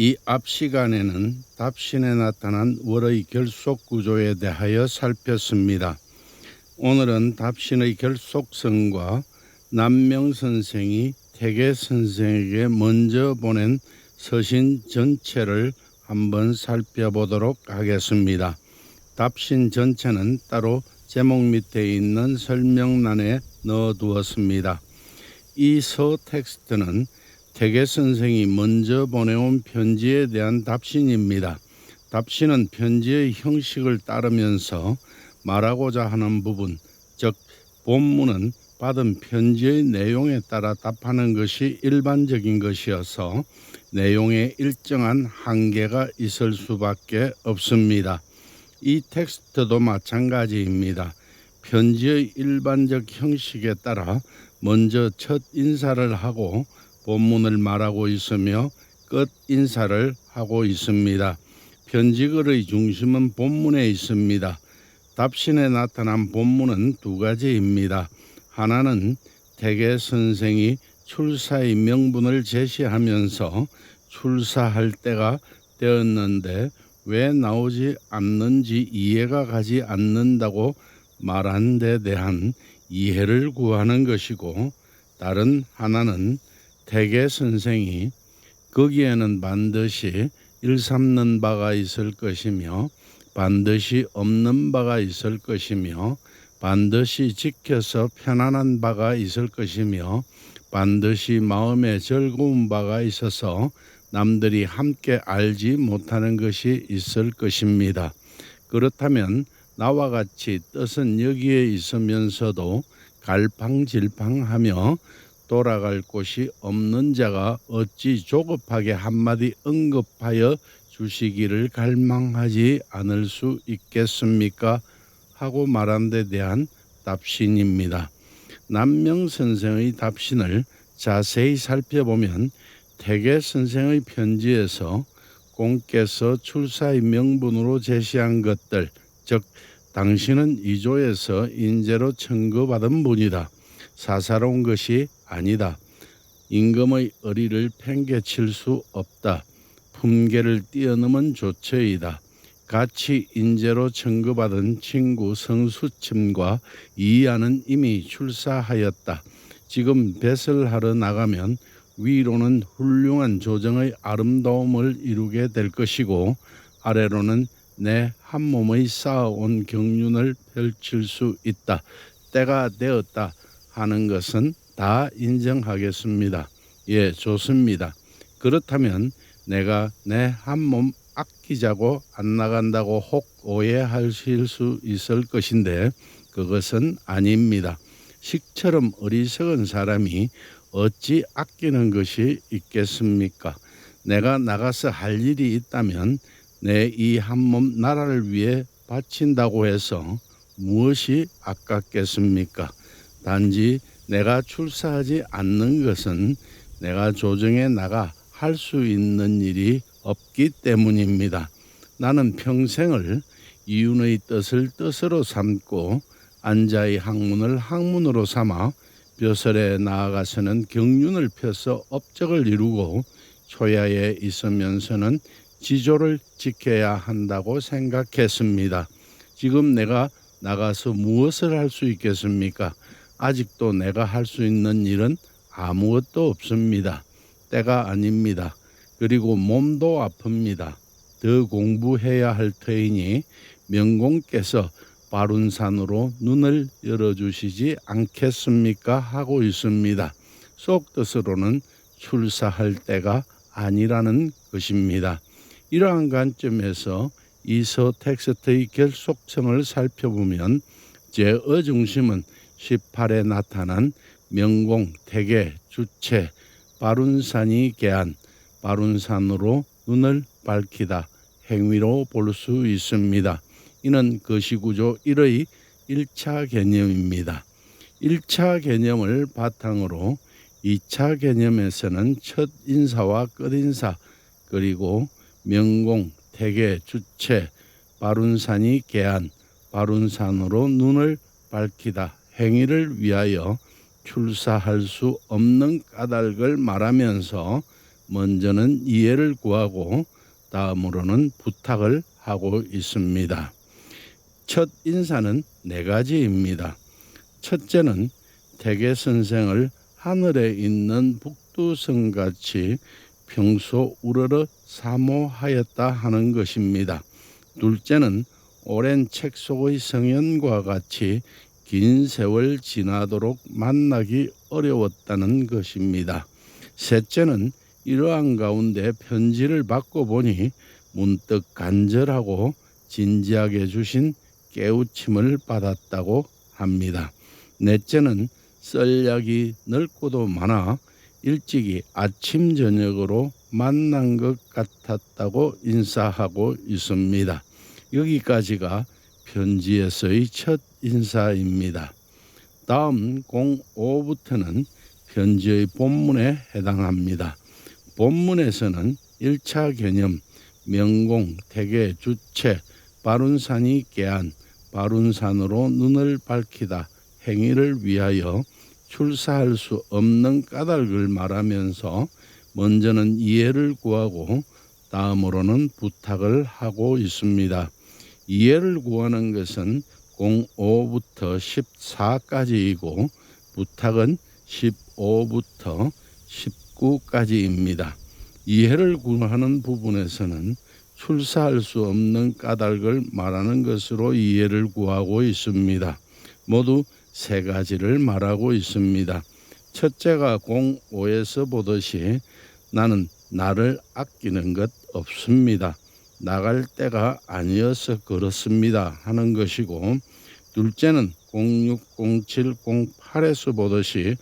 이 앞 시간에는 답신에 나타난 월의 결속 구조에 대하여 살폈습니다. 오늘은 답신의 결속성과 남명 선생이 태계 선생에게 먼저 보낸 서신 전체를 한번 살펴보도록 하겠습니다. 답신 전체는 따로 제목 밑에 있는 설명란에 넣어두었습니다. 이 서 텍스트는 태계 선생이 먼저 보내온 편지에 대한 답신입니다. 답신은 편지의 형식을 따르면서 말하고자 하는 부분, 즉 본문은 받은 편지의 내용에 따라 답하는 것이 일반적인 것이어서 내용에 일정한 한계가 있을 수밖에 없습니다. 이 텍스트도 마찬가지입니다. 편지의 일반적 형식에 따라 먼저 첫 인사를 하고 본문을 말하고 있으며 끝 인사를 하고 있습니다. 편지글의 중심은 본문에 있습니다. 답신에 나타난 본문은 두 가지입니다. 하나는 태계 선생이 출사의 명분을 제시하면서 출사할 때가 되었는데 왜 나오지 않는지 이해가 가지 않는다고 말한 데 대한 이해를 구하는 것이고, 다른 하나는 태계 선생이 거기에는 반드시 일삼는 바가 있을 것이며 반드시 없는 바가 있을 것이며 반드시 지켜서 편안한 바가 있을 것이며 반드시 마음에 즐거운 바가 있어서 남들이 함께 알지 못하는 것이 있을 것입니다. 그렇다면 나와 같이 뜻은 여기에 있으면서도 갈팡질팡하며 돌아갈 곳이 없는 자가 어찌 조급하게 한마디 언급하여 주시기를 갈망하지 않을 수 있겠습니까? 하고 말한 데 대한 답신입니다. 남명 선생의 답신을 자세히 살펴보면 태계 선생의 편지에서 공께서 출사의 명분으로 제시한 것들, 즉 당신은 이조에서 인재로 청구받은 분이다. 사사로운 것이 아니다. 임금의 의리를 팽개칠 수 없다. 품계를 뛰어넘은 조처이다. 같이 인재로 청구받은 친구 성수침과 이하는 이미 출사하였다. 지금 뱃을 하러 나가면 위로는 훌륭한 조정의 아름다움을 이루게 될 것이고 아래로는 내 한 몸의 쌓아온 경륜을 펼칠 수 있다. 때가 되었다 하는 것은 다 인정하겠습니다. 예, 좋습니다. 그렇다면 내가 내 한 몸 아끼자고 안 나간다고 혹 오해하실 수 있을 것인데 그것은 아닙니다. 식처럼 어리석은 사람이 어찌 아끼는 것이 있겠습니까? 내가 나가서 할 일이 있다면 내 이 한 몸 나라를 위해 바친다고 해서 무엇이 아깝겠습니까? 단지 내가 출사하지 않는 것은 내가 조정에 나가 할 수 있는 일이 없기 때문입니다. 나는 평생을 이윤의 뜻을 뜻으로 삼고 안자의 학문을 학문으로 삼아 벼슬에 나아가서는 경륜을 펴서 업적을 이루고 초야에 있으면서는 지조를 지켜야 한다고 생각했습니다. 지금 내가 나가서 무엇을 할 수 있겠습니까? 아직도 내가 할 수 있는 일은 아무것도 없습니다. 때가 아닙니다. 그리고 몸도 아픕니다. 더 공부해야 할 터이니 명공께서 바룬산으로 눈을 열어주시지 않겠습니까? 하고 있습니다. 속뜻으로는 출사할 때가 아니라는 것입니다. 이러한 관점에서 이 서 텍스트의 결속성을 살펴보면 제어 중심은 18에 나타난 명공, 태계, 주체, 바룬산이 계한, 바룬산으로 눈을 밝히다 행위로 볼 수 있습니다. 이는 거시구조 1의 1차 개념입니다. 1차 개념을 바탕으로 2차 개념에서는 첫 인사와 끝 인사 그리고 명공, 태계, 주체, 바룬산이 계한, 바룬산으로 눈을 밝히다 행위를 위하여 출사할 수 없는 까닭을 말하면서 먼저는 이해를 구하고 다음으로는 부탁을 하고 있습니다. 첫 인사는 네 가지입니다. 첫째는 태계 선생을 하늘에 있는 북두성같이 평소 우러러 사모하였다 하는 것입니다. 둘째는 오랜 책 속의 성현과 같이 긴 세월 지나도록 만나기 어려웠다는 것입니다. 셋째는 이러한 가운데 편지를 받고 보니 문득 간절하고 진지하게 주신 깨우침을 받았다고 합니다. 넷째는 썰약이 넓고도 많아 일찍이 아침 저녁으로 만난 것 같았다고 인사하고 있습니다. 여기까지가 편지에서의 첫 인사입니다. 다음 05부터는 편지의 본문에 해당합니다. 본문에서는 1차 개념, 명공, 태계, 주체, 바룬산이 깨안, 바룬산으로 눈을 밝히다 행위를 위하여 출사할 수 없는 까닭을 말하면서 먼저는 이해를 구하고 다음으로는 부탁을 하고 있습니다. 이해를 구하는 것은 05부터 14까지이고 부탁은 15부터 19까지입니다. 이해를 구하는 부분에서는 출사할 수 없는 까닭을 말하는 것으로 이해를 구하고 있습니다. 모두 세 가지를 말하고 있습니다. 첫째가 05에서 보듯이 나는 나를 아끼는 것 없습니다. 나갈 때가 아니어서 그렇습니다 하는 것이고, 둘째는 06, 07, 08에서 보듯이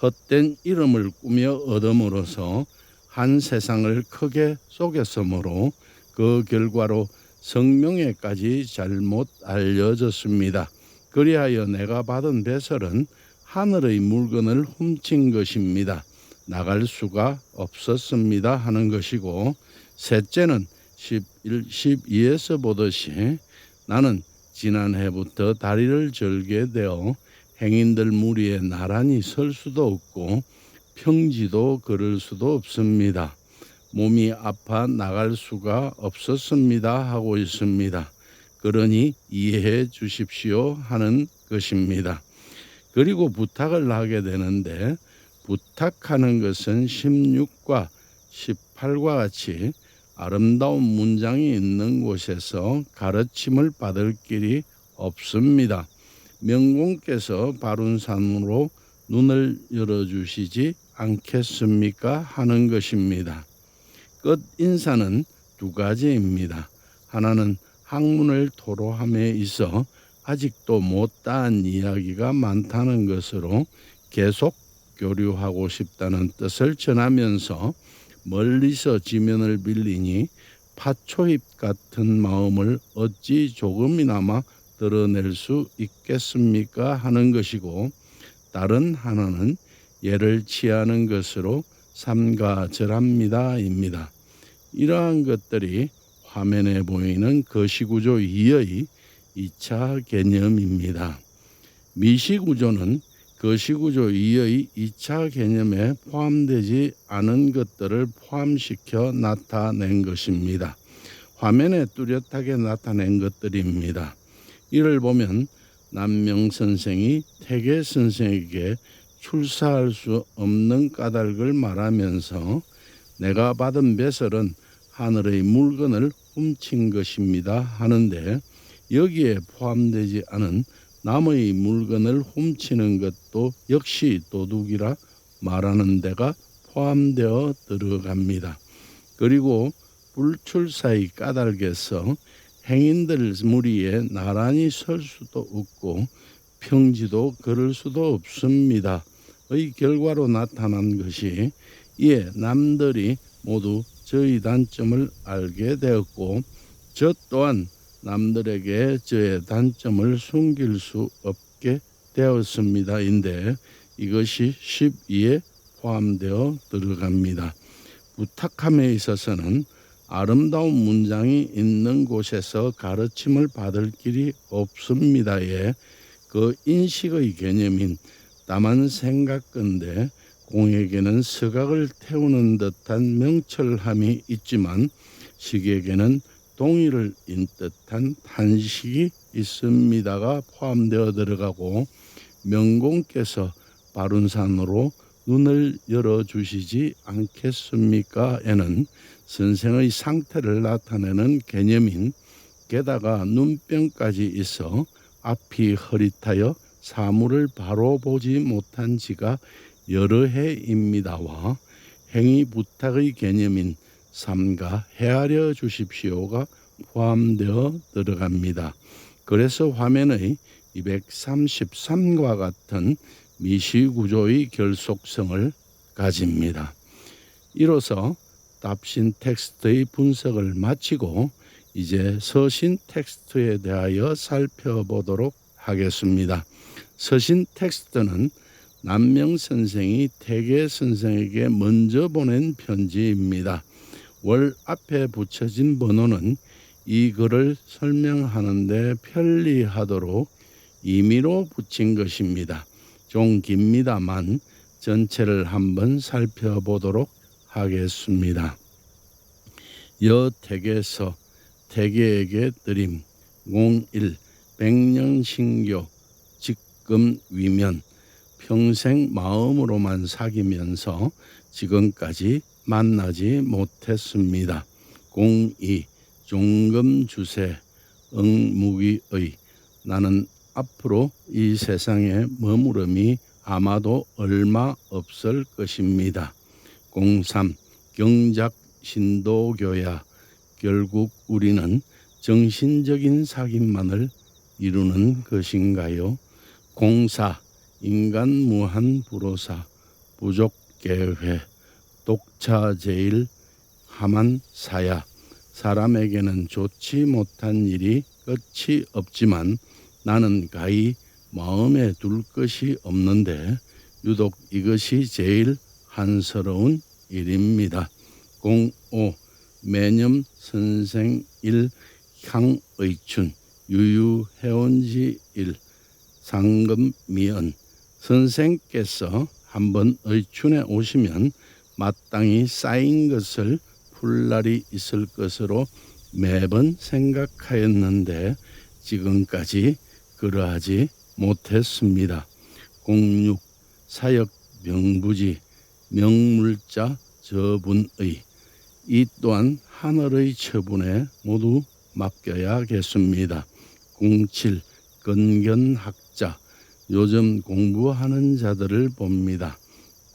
헛된 이름을 꾸며 얻음으로써 한 세상을 크게 속였으므로 그 결과로 성명에까지 잘못 알려졌습니다. 그리하여 내가 받은 배설은 하늘의 물건을 훔친 것입니다. 나갈 수가 없었습니다 하는 것이고, 셋째는 11, 12에서 보듯이 나는 지난해부터 다리를 절게 되어 행인들 무리에 나란히 설 수도 없고 평지도 걸을 수도 없습니다. 몸이 아파 나갈 수가 없었습니다 하고 있습니다. 그러니 이해해 주십시오 하는 것입니다. 그리고 부탁을 하게 되는데, 부탁하는 것은 16과 18과 같이 아름다운 문장이 있는 곳에서 가르침을 받을 길이 없습니다. 명공께서 바룬산으로 눈을 열어주시지 않겠습니까 하는 것입니다. 끝 인사는 두 가지입니다. 하나는 학문을 토로함에 있어 아직도 못다한 이야기가 많다는 것으로 계속 교류하고 싶다는 뜻을 전하면서 멀리서 지면을 빌리니 파초잎 같은 마음을 어찌 조금이나마 드러낼 수 있겠습니까 하는 것이고, 다른 하나는 예를 취하는 것으로 삼가절합니다입니다. 이러한 것들이 화면에 보이는 거시구조 2의 2차 개념입니다. 미시구조는 거시구조 2의 2차 개념에 포함되지 않은 것들을 포함시켜 나타낸 것입니다. 화면에 뚜렷하게 나타낸 것들입니다. 이를 보면 남명 선생이 태계 선생에게 출사할 수 없는 까닭을 말하면서 내가 받은 배설은 하늘의 물건을 훔친 것입니다 하는데, 여기에 포함되지 않은 남의 물건을 훔치는 것도 역시 도둑이라 말하는 데가 포함되어 들어갑니다. 그리고 불출사의 까닭에서 행인들 무리에 나란히 설 수도 없고 평지도 걸을 수도 없습니다. 의 결과로 나타난 것이, 이에 남들이 모두 저의 단점을 알게 되었고 저 또한 남들에게 저의 단점을 숨길 수 없게 되었습니다. 인데 이것이 12에 포함되어 들어갑니다. 부탁함에 있어서는 아름다운 문장이 있는 곳에서 가르침을 받을 길이 없습니다에 그 인식의 개념인 다만 생각건대 공에게는 서각을 태우는 듯한 명철함이 있지만 식에게는 동의를 인뜻한 탄식이 있습니다가 포함되어 들어가고 명공께서 바룬산으로 눈을 열어주시지 않겠습니까? 에는 선생의 상태를 나타내는 개념인 게다가 눈병까지 있어 앞이 흐릿하여 사물을 바로 보지 못한 지가 여러 해입니다와 행위 부탁의 개념인 삼가 헤아려 주십시오가 포함되어 들어갑니다. 그래서 화면의 233과 같은 미시구조의 결속성을 가집니다. 이로써 답신 텍스트의 분석을 마치고 이제 서신 텍스트에 대하여 살펴보도록 하겠습니다. 서신 텍스트는 남명 선생이 태계 선생에게 먼저 보낸 편지입니다. 월 앞에 붙여진 번호는 이 글을 설명하는데 편리하도록 임의로 붙인 것입니다. 좀 깁니다만 전체를 한번 살펴보도록 하겠습니다. 여택에서 태계에게 드림 01 백년신교 직금 위면 평생 마음으로만 사귀면서 지금까지 만나지 못했습니다. 02 종금주세 응무기의 나는 앞으로 이 세상에 머무름이 아마도 얼마 없을 것입니다. 03 경작 신도교야 결국 우리는 정신적인 사귐만을 이루는 것인가요? 04 인간 무한 불호사 부족계회 독차제일 하만사야 사람에게는 좋지 못한 일이 끝이 없지만 나는 가히 마음에 둘 것이 없는데 유독 이것이 제일 한스러운 일입니다. 05 매념 선생일 향의춘 유유해온지 일 상금미언 선생께서 한번 의춘에 오시면 마땅히 쌓인 것을 풀 날이 있을 것으로 매번 생각하였는데 지금까지 그러하지 못했습니다. 06 사역 명부지 명물자 저분의 이 또한 하늘의 처분에 모두 맡겨야겠습니다. 07 건견학자 요즘 공부하는 자들을 봅니다.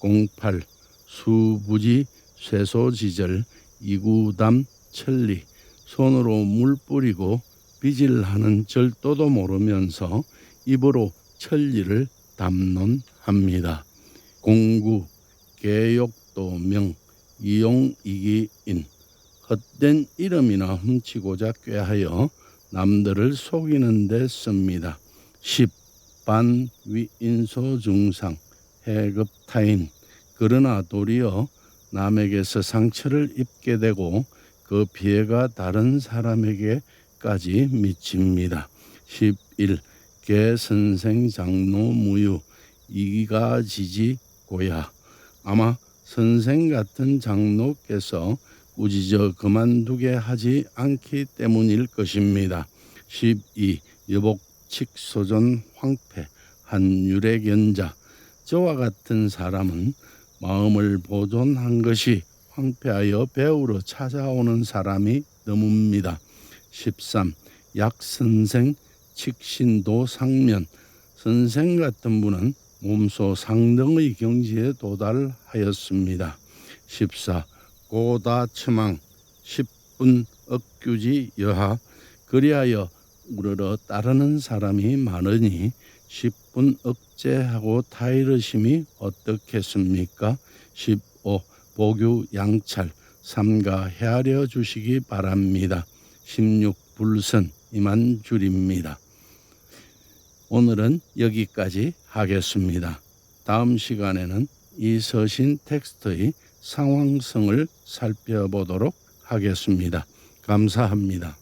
08 수부지 쇠소지절 이구담 천리 손으로 물 뿌리고 빚을 절도도 모르면서 입으로 천리를 담론합니다. 09 개욕도명 이용이기인 헛된 이름이나 훔치고자 꾀하여 남들을 속이는 데 씁니다. 10 반위인소중상 해급타인 그러나 도리어 남에게서 상처를 입게 되고 그 피해가 다른 사람에게까지 미칩니다. 11 개선생 장로 무유 이가지지 고야 아마 선생 같은 장로께서 꾸짖어 그만두게 하지 않기 때문일 것입니다. 12 여복칙소전 황폐 한유래견자 저와 같은 사람은 마음을 보존한 것이 황폐하여 배우러 찾아오는 사람이 드뭅니다. 13 약선생 칙신도 상면 선생 같은 분은 몸소 상등의 경지에 도달하였습니다. 14 고다처망 10분 억규지 여하 그리하여 우러러 따르는 사람이 많으니 10분 억제하고 타이르심이 어떻겠습니까? 15 보규 양찰 삼가 헤아려 주시기 바랍니다. 16 불선 이만 줄입니다. 오늘은 여기까지 하겠습니다. 다음 시간에는 이 서신 텍스트의 상황성을 살펴보도록 하겠습니다. 감사합니다.